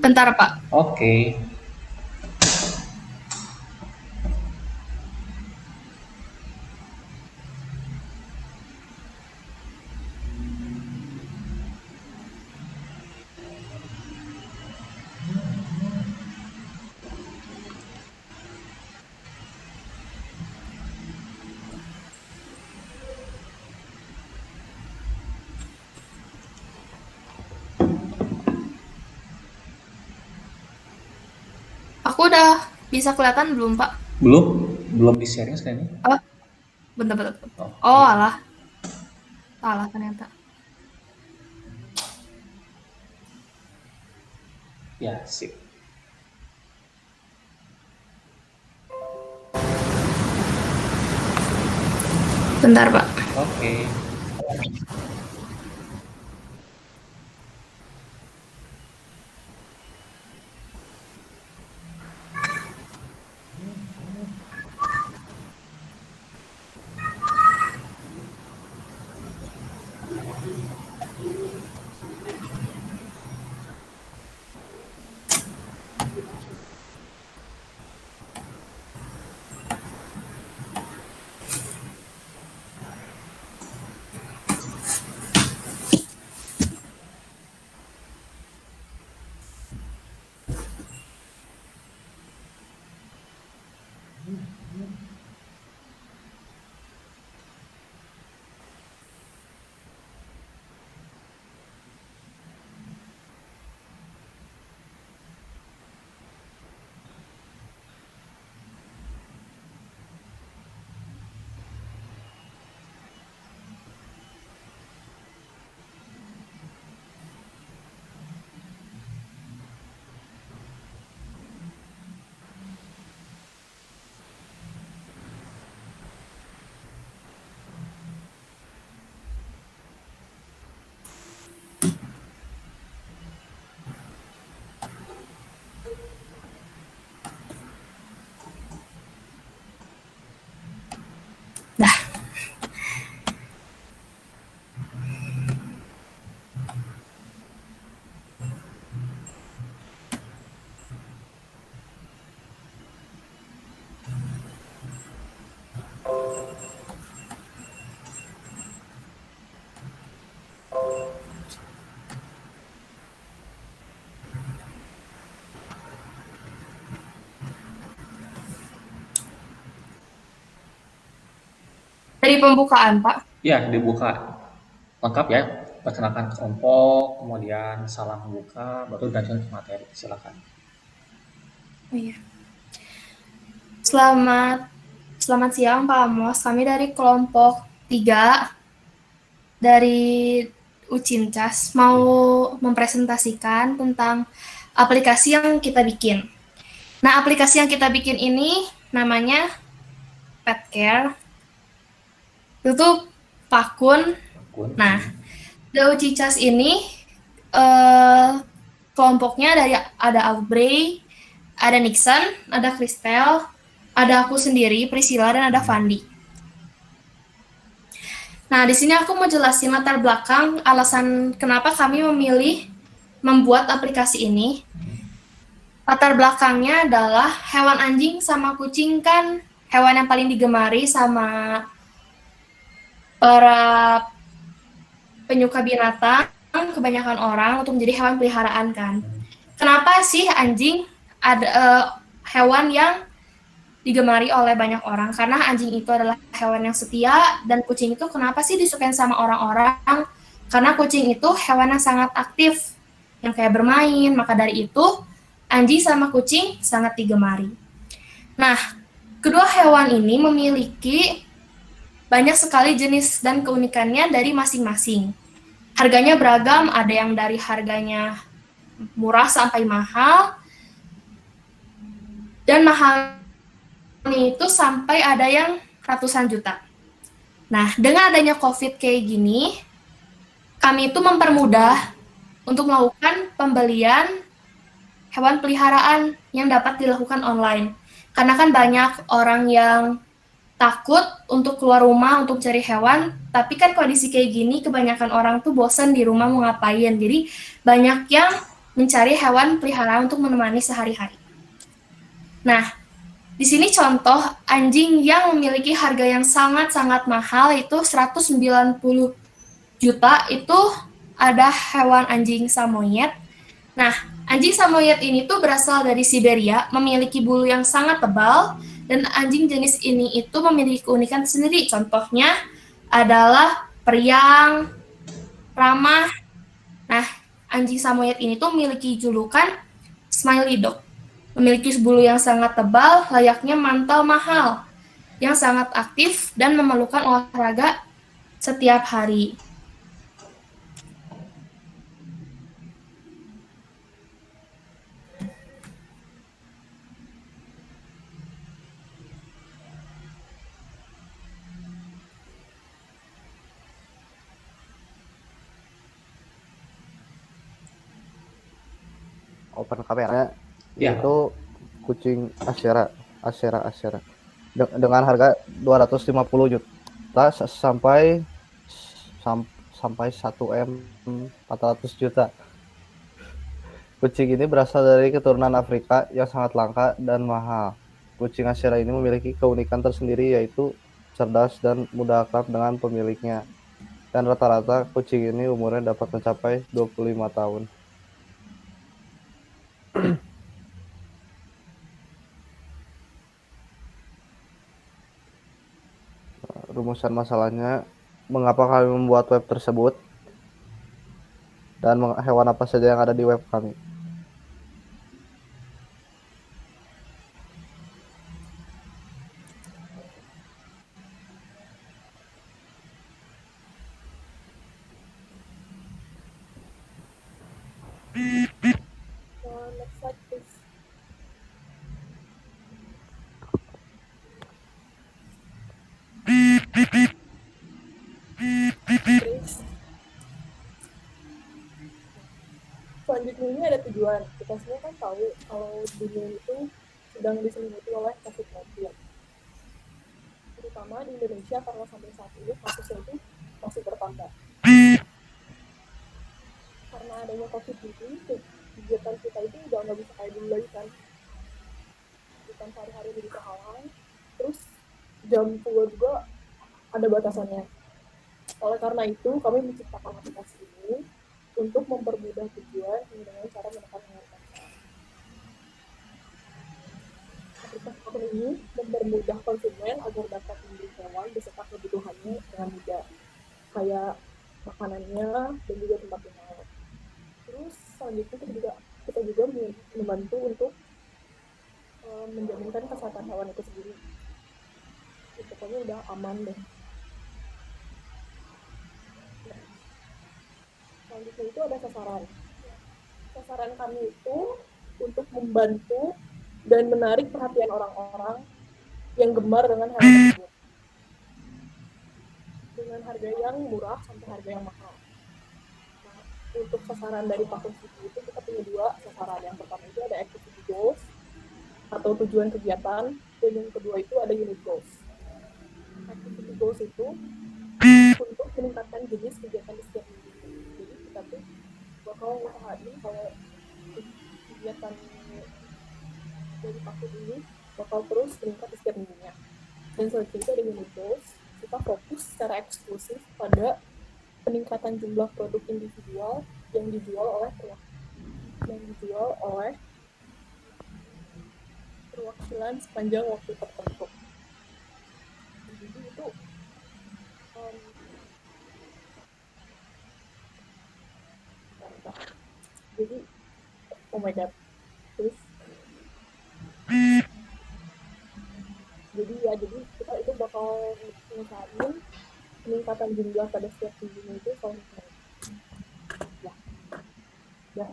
Bentar, Pak. Oke. Aku udah bisa kelihatan belum, Pak? Belum? Belum di-sharing sekali ini? Oh, bentar, bentar. Oh, Oke. alah. Salah ternyata. Ya, sip. Bentar, Pak. Oke. Dah. Dari pembukaan, Pak. Ya, dibuka. Lengkap ya. Perkenalkan kelompok, kemudian salam buka, baru lanjut ke materi. Silakan. Oh, iya. Selamat Selamat siang, Pak Amos. Kami dari kelompok 3 dari Ucincas mau Oke. mempresentasikan tentang aplikasi yang kita bikin. Nah, aplikasi yang kita bikin ini namanya Petcare. Itu Pakun. Akun. Nah, The Ucicas ini eh, kelompoknya ada Aubrey, ada Nixon, ada Christel, ada aku sendiri, Priscilla, dan ada Fandi. Nah, di sini aku mau jelasin latar belakang alasan kenapa kami memilih membuat aplikasi ini. Latar belakangnya adalah hewan anjing sama kucing kan hewan yang paling digemari sama para penyuka binatang, kebanyakan orang untuk menjadi hewan peliharaan kan. Kenapa sih anjing ada hewan yang digemari oleh banyak orang? Karena anjing itu adalah hewan yang setia dan kucing itu kenapa sih disukain sama orang-orang? Karena kucing itu hewan yang sangat aktif, yang kayak bermain. Maka dari itu anjing sama kucing sangat digemari. Nah, kedua hewan ini memiliki banyak sekali jenis dan keunikannya dari masing-masing. Harganya beragam, ada yang dari harganya murah sampai mahal, dan mahalnya itu sampai ada yang ratusan juta. Nah, dengan adanya COVID kayak gini, kami itu mempermudah untuk melakukan pembelian hewan peliharaan yang dapat dilakukan online. Karena kan banyak orang yang takut untuk keluar rumah untuk cari hewan, tapi kan kondisi kayak gini kebanyakan orang tuh bosan di rumah mau ngapain. Jadi banyak yang mencari hewan peliharaan untuk menemani sehari-hari. Nah, di sini contoh anjing yang memiliki harga yang sangat-sangat mahal itu 190 juta itu ada hewan anjing samoyed. Nah, anjing samoyed ini tuh berasal dari Siberia, memiliki bulu yang sangat tebal, dan anjing jenis ini itu memiliki keunikan sendiri. Contohnya adalah periang, ramah. Nah, anjing samoyed ini tuh memiliki julukan Smiley Dog. Memiliki bulu yang sangat tebal, layaknya mantel mahal, yang sangat aktif dan memerlukan olahraga setiap hari. Open kamera Ya, itu kucing Asyera dengan harga 250 juta sampai 1 M 400 juta. Kucing ini berasal dari keturunan Afrika yang sangat langka dan mahal. Kucing Asyera ini memiliki keunikan tersendiri yaitu cerdas dan mudah akrab dengan pemiliknya. Dan rata-rata kucing ini umurnya dapat mencapai 25 tahun. Rumusan masalahnya, mengapa kami membuat web tersebut, dan hewan apa saja yang ada di web kami. Next slide, please. Selanjutnya ini ada tujuan. Kita semua kan tahu kalau dunia itu sedang diselimuti oleh COVID-19. Terutama di Indonesia karena sampai saat ini kasusnya itu masih bertambah. Karena adanya COVID-19, kegiatan kita itu udah nggak bisa kayak dulu lagi kan. Kegiatan sehari-hari jadi terhalang. Terus jam keluar juga ada batasannya. Oleh karena itu, kami menciptakan aplikasi ini untuk mempermudah tujuan dengan cara menekan harga. Aplikasi ini mempermudah konsumen agar dapat membeli hewan beserta kebutuhannya dengan mudah, kayak makanannya dan juga tempat tinggal. Terus selanjutnya kita juga membantu untuk menjaminkan kesehatan hewan itu sendiri. Pokoknya udah aman deh. Selanjutnya itu ada sasaran. Sasaran kami itu untuk membantu dan menarik perhatian orang-orang yang gemar dengan hewan tersebut. Dengan harga yang murah sampai harga yang mahal. Nah, untuk sasaran dari Pakus itu kita punya 2 sasaran. Yang pertama itu ada activity goals atau tujuan kegiatan, dan yang kedua itu ada unit goals. Activity goals itu untuk meningkatkan jenis kegiatan di setiap minggu. Jadi kita tuh bakal usahain kalau kegiatan dari Pakus ini bakal terus meningkat di setiap minggunya. Dan selanjutnya ada unit goals. Kita fokus secara eksklusif pada peningkatan jumlah produk individual yang dijual oleh perwakilan sepanjang waktu tertentu. Jadi itu jadi oh my god, terus jadi kita itu bakal mengusahain peningkatan jumlah pada setiap minggunya itu selalu ya.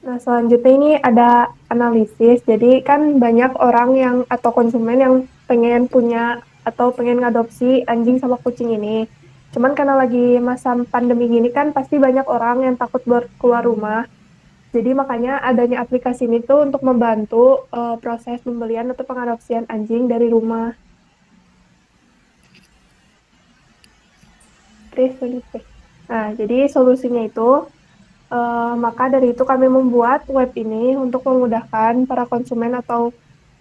Nah, selanjutnya ini ada analisis. Jadi kan banyak orang yang atau konsumen yang pengen punya atau pengen ngadopsi anjing sama kucing ini. Cuman karena lagi masa pandemi gini kan pasti banyak orang yang takut keluar rumah. Jadi makanya adanya aplikasi ini tuh untuk membantu proses pembelian atau pengadopsian anjing dari rumah. Pris, Felipe. Nah, jadi solusinya itu, maka dari itu kami membuat web ini untuk memudahkan para konsumen atau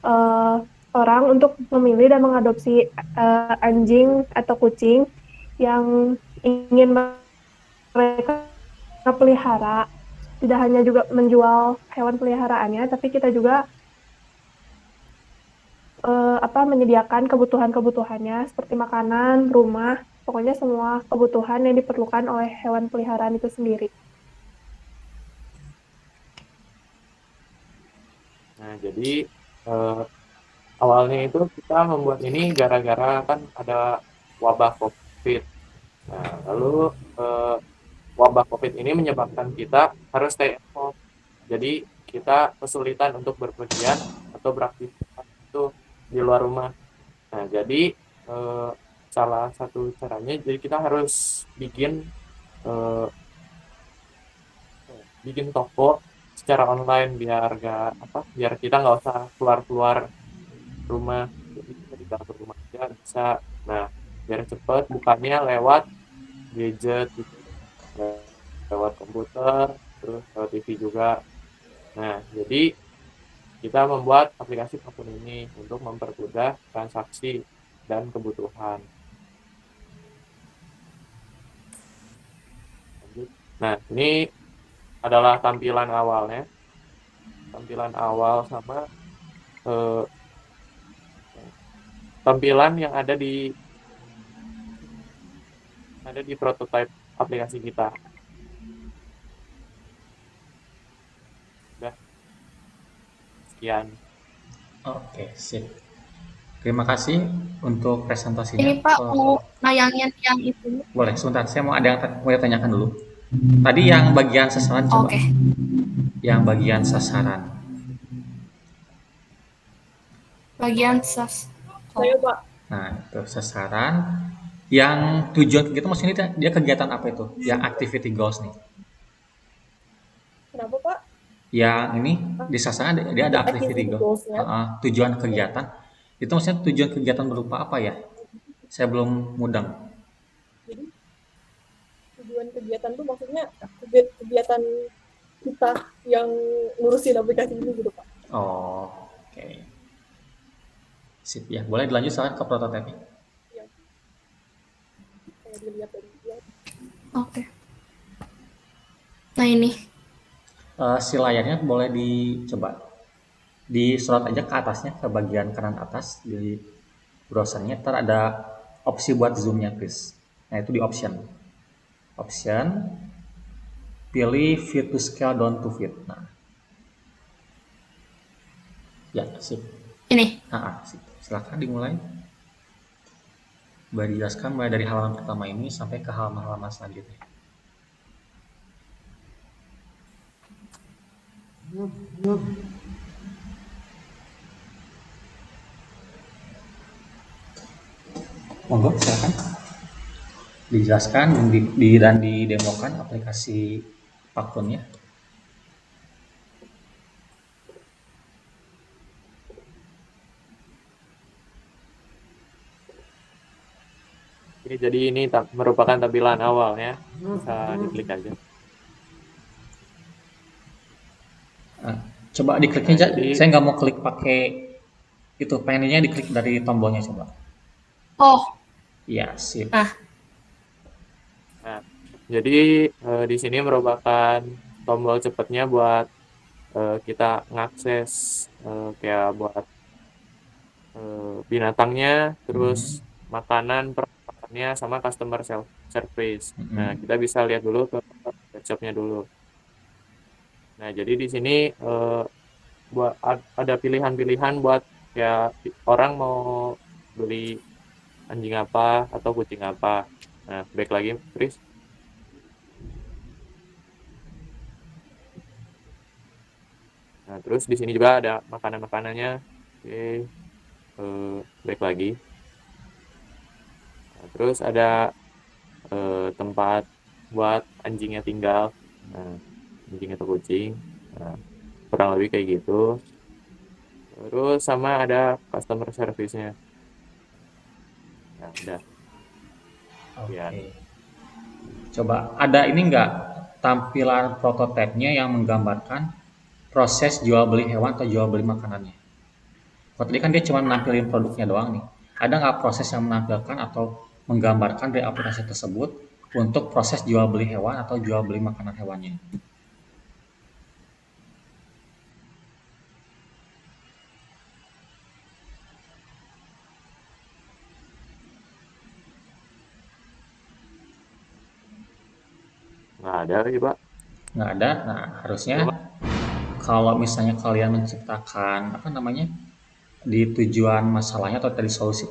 eh, orang untuk memilih dan mengadopsi anjing atau kucing yang ingin mereka pelihara. Tidak hanya juga menjual hewan peliharaannya, tapi kita juga menyediakan kebutuhan-kebutuhannya seperti makanan, rumah, pokoknya semua kebutuhan yang diperlukan oleh hewan peliharaan itu sendiri. Nah, jadi awalnya itu kita membuat ini gara-gara kan ada wabah COVID. Nah, lalu wabah COVID ini menyebabkan kita harus stay at home. Jadi kita kesulitan untuk berpergian atau beraktivitas itu di luar rumah. Nah, jadi salah satu caranya, jadi kita harus eh, bikin toko secara online biar kita nggak usah keluar rumah, jadi kita di dalam rumah aja bisa. Nah, biar cepet bukannya lewat gadget gitu, lewat komputer, terus lewat TV juga. Nah, jadi kita membuat aplikasi platform ini untuk mempermudah transaksi dan kebutuhan. Nah, ini adalah tampilan awalnya, tampilan awal sama eh, tampilan yang ada di prototype aplikasi kita. Udah, sekian. Oke, sip. Terima kasih untuk presentasinya. Ini Pak mau nayangin yang itu. Boleh, sebentar. Saya mau ada yang mau ditanyakan dulu. Tadi yang bagian sasaran coba. Oke. Yang bagian sasaran. Bagian sas. Saya Pak, Nah, itu sasaran. Yang tujuan kegiatan maksudnya dia kegiatan apa itu? Yang activity goals nih. kenapa Pak? Yang ini di sasaran dia ada activity goal. goals-nya. Tujuan kegiatan. Itu maksudnya tujuan kegiatan berupa apa ya? Saya belum mudeng. Jadi tujuan kegiatan tuh maksudnya kegiatan kita yang ngurusin aplikasi ini gitu Pak. Oh, oke. Sip ya. Boleh dilanjut sekarang ke prototipe. Ya. Kayak dilihat dari dia. Oke. Nah ini. Si layarnya boleh dicoba disorot aja ke atasnya, ke bagian kanan atas di browsernya. Ntar ada opsi buat zoomnya, please. Nah itu di option, pilih fit to scale down to fit. Nah, ya sip. Ini. Sip. Silakan dimulai. Boleh dijelaskan mulai dari halaman pertama ini sampai ke halaman-halaman selanjutnya. Monggo, silakan dijelaskan dan didemokan aplikasi Paktunnya. Oke, jadi ini merupakan tampilan awalnya, bisa diklik aja. Coba dikliknya aja. Saya nggak mau klik pakai itu, pengennya diklik dari tombolnya coba. Oh. Iya, sip. Nah, jadi di sini merupakan tombol cepatnya buat kita ngakses kayak buat binatangnya, terus makanan, perawatannya, sama customer service. Nah, kita bisa lihat dulu ke webshopnya dulu. Nah, jadi di sini buat ada pilihan-pilihan buat ya orang mau beli anjing apa atau kucing apa. Nah, back lagi, Chris. Nah, terus di sini juga ada makanan-makanannya. Oke, back lagi. Nah, terus ada tempat buat anjingnya tinggal. Nah, anjing atau kucing. Nah, kurang lebih kayak gitu. Terus sama ada customer service-nya. Nah, udah. Oke. Coba ada ini enggak tampilan prototipenya yang menggambarkan proses jual beli hewan atau jual beli makanannya? Kalau tadi kan dia cuma nampilin produknya doang nih. Ada nggak proses yang menampilkan atau menggambarkan dari aplikasi tersebut untuk proses jual beli hewan atau jual beli makanan hewannya? Nggak ada lagi, Pak. Nggak ada. Nah, harusnya Coba. kalau misalnya kalian menciptakan apa namanya di tujuan masalahnya atau dari solusi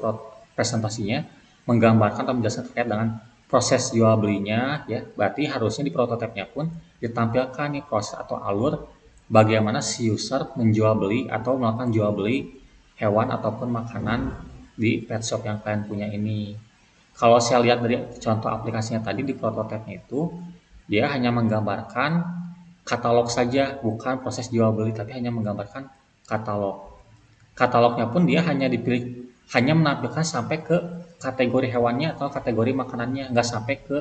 presentasinya menggambarkan atau menjelaskan terkait dengan proses jual belinya ya, berarti harusnya di prototipenya pun ditampilkan nih proses atau alur bagaimana si user menjual beli atau melakukan jual beli hewan ataupun makanan di pet shop yang kalian punya ini. Kalau saya lihat dari contoh aplikasinya tadi di prototipenya itu, dia hanya menggambarkan katalog saja, bukan proses jual beli, tapi hanya menggambarkan katalog. Katalognya pun dia hanya dipilih, hanya menampilkan sampai ke kategori hewannya atau kategori makanannya, nggak sampai ke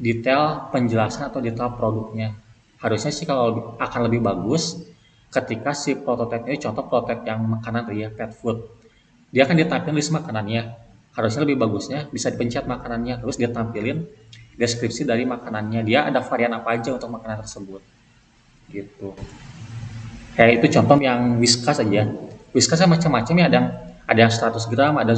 detail penjelasan atau detail produknya. Harusnya sih kalau akan lebih bagus ketika si prototipe ini, contoh prototipe yang makanan ya, pet food, dia akan ditampilkan list makanannya. Harusnya lebih bagusnya bisa dipencet makanannya, terus dia tampilin deskripsi dari makanannya, dia ada varian apa aja untuk makanan tersebut gitu. Kayak itu contoh yang Whiskas aja. Whiskas kan macam-macam ya, ada yang 100 gram, ada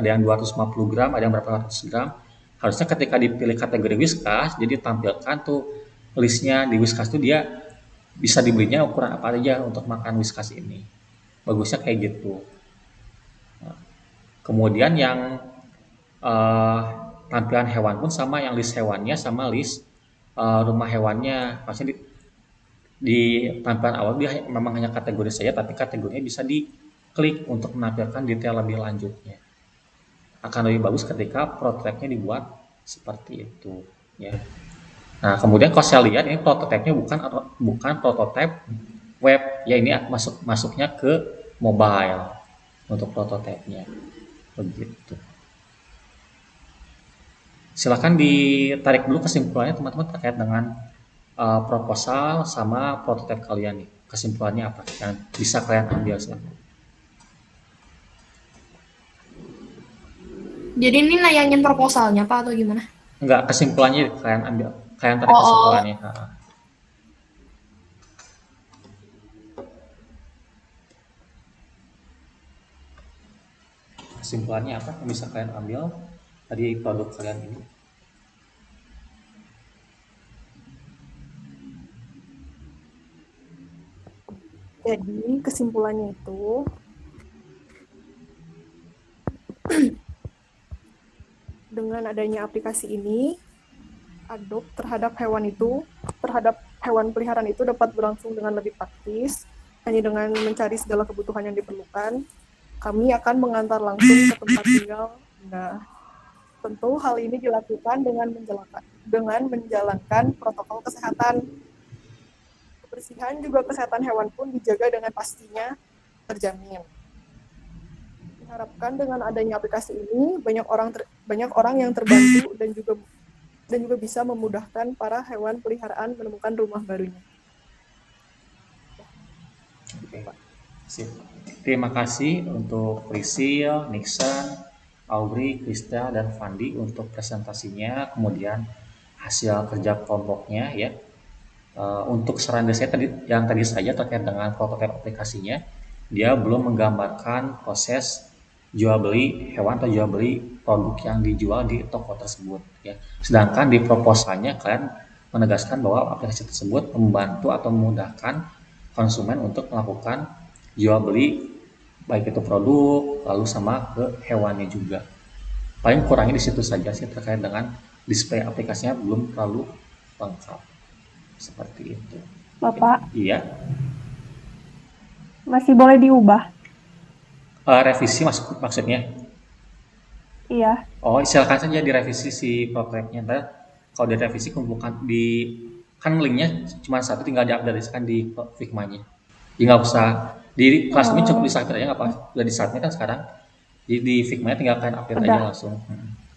yang 250 gram, ada yang berapa ratus gram. Harusnya ketika dipilih kategori Whiskas, jadi tampilkan tuh listnya di Whiskas tuh dia bisa dibelinya ukuran apa aja untuk makan Whiskas ini. Bagusnya kayak gitu. Kemudian yang tampilan hewan pun sama, yang list hewannya sama list rumah hewannya. Maksudnya di tampilan awal dia memang hanya kategori saja, tapi kategorinya bisa diklik untuk menampilkan detail lebih lanjutnya. Akan lebih bagus ketika prototipenya dibuat seperti itu ya. Nah, kemudian kalau saya lihat ini prototipenya bukan prototip web ya, ini masuknya ke mobile untuk prototipenya begitu. Silakan ditarik dulu kesimpulannya teman-teman terkait dengan proposal sama prototipe kalian nih. Kesimpulannya apa yang bisa kalian ambil silakan. Jadi ini nayangin proposalnya Pak atau gimana? Enggak, kesimpulannya kalian ambil. Kalian tarik kesimpulannya. Kesimpulannya apa yang bisa kalian ambil dari produk kalian ini? Jadi kesimpulannya itu dengan adanya aplikasi ini, Adobe terhadap hewan peliharaan itu dapat berlangsung dengan lebih praktis, hanya dengan mencari segala kebutuhan yang diperlukan. Kami akan mengantar langsung ke tempat tinggal. Nah, tentu hal ini dilakukan dengan menjalankan protokol kesehatan. Kebersihan juga kesehatan hewan pun dijaga dengan pastinya terjamin. Diharapkan dengan adanya aplikasi ini banyak orang yang terbantu dan juga bisa memudahkan para hewan peliharaan menemukan rumah barunya. Oke. Sip. Terima kasih untuk Priscil, Nixon, Aubrey, Krista, dan Fandi untuk presentasinya, kemudian hasil kerja kelompoknya ya. Untuk saran dari saya tadi saja terkait dengan prototipe aplikasinya, dia belum menggambarkan proses jual beli hewan atau jual beli produk yang dijual di toko tersebut ya. Sedangkan di proposalnya kalian menegaskan bahwa aplikasi tersebut membantu atau memudahkan konsumen untuk melakukan jual beli baik itu produk lalu sama ke hewannya juga. Paling kurangnya di situ saja sih terkait dengan display aplikasinya belum terlalu lengkap. Seperti itu. Bapak, Iya. masih boleh diubah? Revisi maksudnya? Iya. Oh, silakan saja direvisi si prototipenya. Ntar kalau direvisi kumpulkan kan linknya cuma satu, tinggal diupdatekan di Figma-nya. Jadi nggak usah di kelas ini, cukup di submit aja nggak apa. Udah di submit kan sekarang. Jadi di Figma-nya tinggal kalian update aja langsung.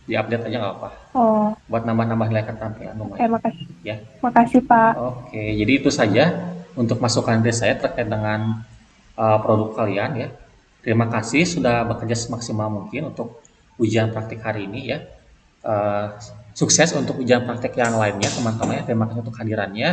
Diupdate aja nggak apa. Oh, Buat nambah-nambah nilai keterampilan lumayan. makasih. Ya. Makasih, Pak. Oke, jadi itu saja untuk masukan dari saya terkait dengan produk kalian ya. Terima kasih sudah bekerja semaksimal mungkin untuk ujian praktik hari ini ya. Sukses untuk ujian praktik yang lainnya teman-teman ya. Terima kasih untuk kehadirannya.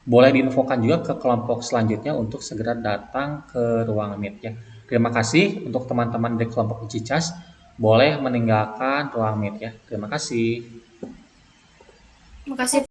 Boleh diinfokan juga ke kelompok selanjutnya untuk segera datang ke ruang meet ya. Terima kasih untuk teman-teman dari kelompok Cicas. Boleh meninggalkan ruang meet ya. Terima kasih. Terima kasih